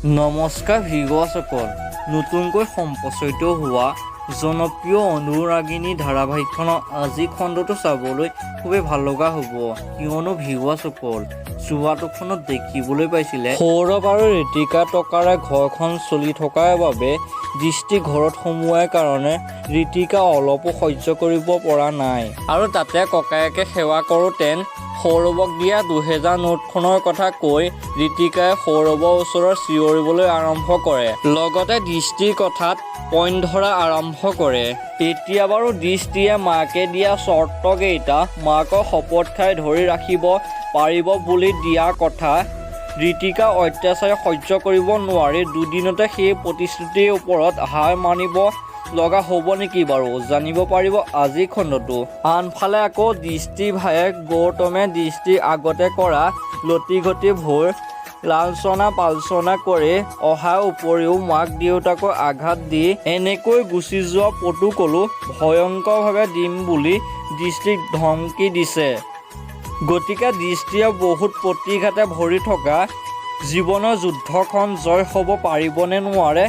নমস্কাৰ ভিউৱাৰসকল, নতুনকৈ সম্প্ৰচাৰিত হোৱা জনপ্ৰিয় অনুৰাগিনী ধাৰাবাহিকখনৰ আজি খণ্ডটো চাবলৈ খুবেই ভাল লগা হ'ব। কিয়নো ভিউৱাৰসকল চোৱাটোখনত দেখিবলৈ পাইছিলে সৌৰভ আৰু ঋতিকা টকাৰে ঘৰখন চলি থকাৰ বাবে দৃষ্টি ঘৰত সোমোৱাৰ কাৰণে ঋতিকা অলপো সহ্য কৰিব পৰা নাই। আৰু তাতে ককায়েকে সেৱা কৰোঁতে সৌৰভক দিয়া 2000 নোটখনৰ কথা কৈ ঋতিকাই সৌৰভৰ ওচৰত চিঞৰিবলৈ আৰম্ভ কৰে। লগতে দৃষ্টিৰ কথাত পইণ্ট ধৰা আৰম্ভ কৰে। এতিয়া বাৰু দৃষ্টিয়ে মাকে দিয়া চৰ্তকেইটা মাকৰ শপত খাই ধৰি ৰাখিব পাৰিব বুলি দিয়া কথা ঋতিকা অত্যাচাৰ সহ্য কৰিব নোৱাৰি দুদিনতে সেই প্ৰতিশ্ৰুতিৰ ওপৰত হাৰ মানিব লগা হ'ব নেকি বাৰু, জানিব পাৰিব আজি খণ্ডটো। আনফালে আকৌ দৃষ্টিৰ ভায়েক গৌতমে দৃষ্টিৰ আগতে কৰা লটিঘটি ভোৰ লালচনা পালচনা কৰি অহাৰ উপৰিও মাক দেউতাকক আঘাত দি এনেকৈ গুচি যোৱা পটুকলো ভয়ংকৰভাৱে দিম বুলি দৃষ্টিক ধমকি দিছে। গতিকে দৃষ্টিয়ে বহুত প্ৰতিঘাতে ভৰি থকা জীৱনৰ যুদ্ধখন জয় হ'ব পাৰিবনে নোৱাৰে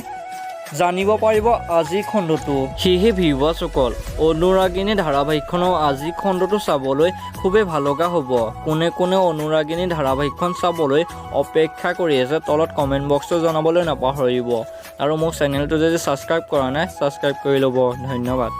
জানিব পাৰিব আজি খণ্ডটো। সেয়েহে ভিউৱাৰসকল অনুৰাগিনী ধাৰাবাহিকখনৰ আজি খণ্ডটো চাবলৈ খুবেই ভাল লগা হ'ব। কোনে কোনে অনুৰাগিনী ধাৰাবাহিকখন চাবলৈ অপেক্ষা কৰি আছে তলত কমেণ্ট বক্সটো জনাবলৈ নাপাহৰিব। আৰু মোৰ চেনেলটো যদি ছাবস্ক্ৰাইব কৰা নাই ছাবস্ক্ৰাইব কৰি ল'ব। ধন্যবাদ।